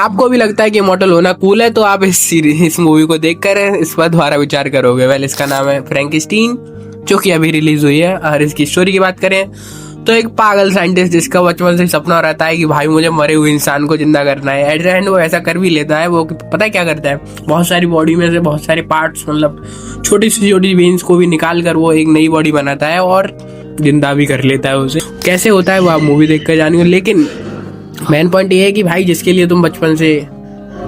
आपको भी लगता है कि इमॉर्टल होना कूल है तो आप इस मूवी को देखकर इस पर दोबारा विचार करोगे। वेल, इसका नाम है फ्रैंकेनस्टीन, जो कि अभी रिलीज हुई है। और इसकी स्टोरी की बात करें तो एक पागल साइंटिस्ट जिसका बचपन से सपना रहता है कि भाई मुझे मरे हुए इंसान को जिंदा करना है, एट द एंड वो ऐसा कर भी लेता है। वो पता है क्या करता है, बहुत सारी बॉडी में से बहुत सारे पार्ट्स, मतलब छोटी सी छोटी वेन्स को भी निकाल कर वो एक नई बॉडी बनाता है और जिंदा भी कर लेता है उसे। कैसे होता है वो आप मूवी देख कर जानिए। लेकिन मेन पॉइंट ये है कि भाई जिसके लिए तुम बचपन से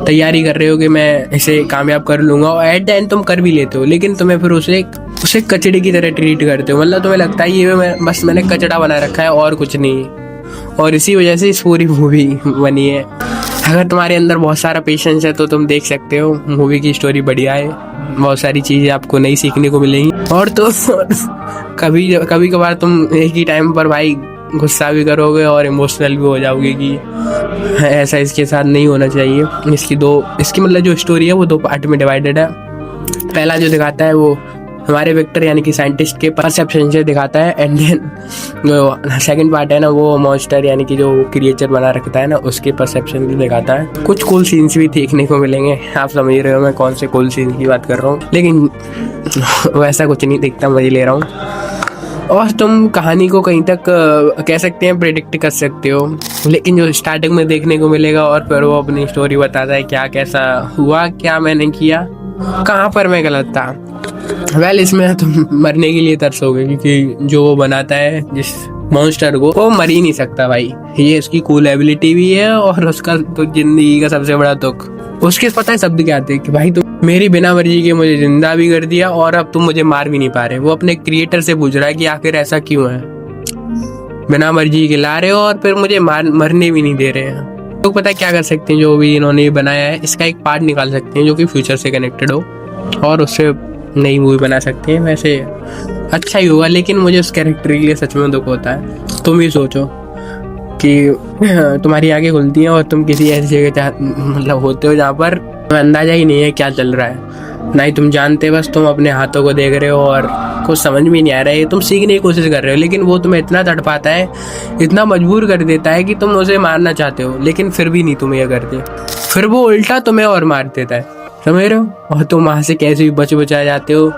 तैयारी कर रहे हो कि मैं इसे कामयाब कर लूंगा, और एट द एंड तुम कर भी लेते हो, लेकिन तुम्हें फिर उसे कचड़े की तरह ट्रीट करते हो। मतलब तुम्हें लगता है ये मैंने कचड़ा बना रखा है और कुछ नहीं। और इसी वजह से इस पूरी मूवी बनी है। अगर तुम्हारे अंदर बहुत सारा पेशेंस है तो तुम देख सकते हो। मूवी की स्टोरी बढ़िया है, बहुत सारी चीज़ें आपको नई सीखने को मिलेंगी। और तो कभी कभार तुम एक ही टाइम पर भाई गुस्सा भी करोगे और इमोशनल भी हो जाओगे कि ऐसा इसके साथ नहीं होना चाहिए। इसकी मतलब जो स्टोरी है वो 2 पार्ट में डिवाइडेड है। पहला जो दिखाता है वो हमारे विक्टर यानी कि साइंटिस्ट के परसेप्शन से दिखाता है, एंड देन जो सेकंड पार्ट है ना वो मॉन्स्टर यानी कि जो क्रिएचर बना रखता है ना उसके परसेप्शन से दिखाता है। कुछ कूल सीन्स भी देखने को मिलेंगे, आप समझ रहे हो मैं कौन से कूल सीन्स की बात कर रहा हूँ। लेकिन वैसा कुछ नहीं दिखता, मजे ले रहा हूँ। और तुम कहानी को कहीं तक कह सकते हैं प्रेडिक्ट कर सकते हो, लेकिन जो स्टार्टिंग में देखने को मिलेगा और फिर वो अपनी स्टोरी बताता है क्या कैसा हुआ, क्या मैंने किया, कहाँ पर मैं गलत था। वेल, इसमें तुम मरने के लिए तरसोगे क्योंकि जो वो बनाता है जिस मॉन्स्टर को, वो मर ही नहीं सकता भाई। ये उसकी कूल एबिलिटी भी है और उसका तो जिंदगी का सबसे बड़ा दुख। उसके पता है शब्द क्या आते हैं कि भाई तुम मेरी बिना मर्जी के मुझे जिंदा भी कर दिया और अब तुम मुझे मार भी नहीं पा रहे। वो अपने क्रिएटर से पूछ रहा है कि आखिर ऐसा क्यों है, बिना मर्जी के ला रहे हो और फिर मुझे मरने भी नहीं दे रहे हैं। तो पता है क्या कर सकते हैं, जो भी इन्होंने बनाया है इसका एक पार्ट निकाल सकते हैं जो कि फ्यूचर से कनेक्टेड हो और उससे नई मूवी बना सकते हैं। वैसे अच्छा ही होगा, लेकिन मुझे उस कैरेक्टर के लिए सच में दुख होता है। तुम ही सोचो कि तुम्हारी आंखें खुलती हैं और तुम किसी ऐसी जगह मतलब होते हो जहाँ पर अंदाजा ही नहीं है क्या चल रहा है, ना ही तुम जानते, बस तुम अपने हाथों को देख रहे हो और कुछ समझ में नहीं आ रहा है। तुम सीखने की कोशिश कर रहे हो, लेकिन वो तुम्हें इतना तड़पाता है, इतना मजबूर कर देता है कि तुम उसे मारना चाहते हो, लेकिन फिर भी नहीं तुम ये करते। फिर वो उल्टा तुम्हें और मार देता है, समझ रहे हो। और तुम वहाँ से कैसे भी बचा जाते हो।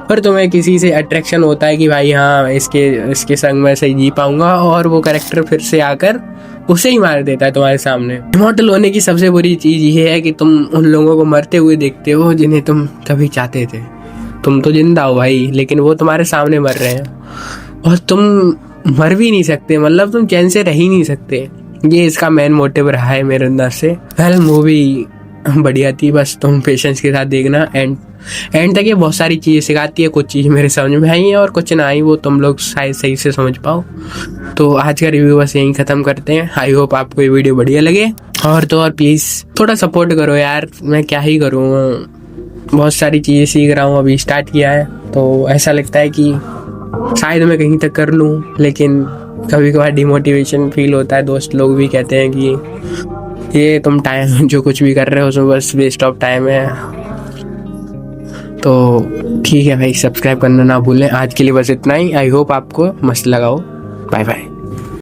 पर तुम्हें किसी से अट्रैक्शन होता है कि भाई हाँ इसके संग में सही जी पाऊंगा, और वो कैरेक्टर फिर से आकर उसे ही मार देता है तुम्हारे सामने। इमॉर्टल होने की सबसे बुरी चीज ये है कि तुम उन लोगों को मरते हुए देखते हो जिन्हें तुम कभी चाहते थे। तुम तो जिंदा हो भाई, लेकिन वो तुम्हारे सामने मर रहे हैं और तुम मर भी नहीं सकते, मतलब तुम चैन से रह ही नहीं सकते। ये इसका मेन मोटिव रहा है मेरे अंदर से। वेल, मूवी बढ़िया थी, बस तुम पेशेंस के साथ देखना। एंड तक ये बहुत सारी चीज़ें सिखाती है। कुछ चीज़ मेरे समझ में आई है और कुछ ना आई, वो तुम लोग शायद सही से समझ पाओ। तो आज का रिव्यू बस यहीं ख़त्म करते हैं। आई होप आपको ये वीडियो बढ़िया लगे। और तो और प्लीज़ थोड़ा सपोर्ट करो यार, मैं क्या ही करूँ, बहुत सारी चीज़ें सीख रहा हूँ, अभी स्टार्ट किया है, तो ऐसा लगता है कि शायद मैं कहीं तक कर लूँ, लेकिन कभी कभार डिमोटिवेशन फील होता है। दोस्त लोग भी कहते हैं कि ये तुम टाइम जो कुछ भी कर रहे हो उसमें बस वेस्ट ऑफ टाइम है। तो ठीक है भाई, सब्सक्राइब करना ना भूलें। आज के लिए बस इतना ही। आई होप आपको मस्त लगा हो। Bye bye.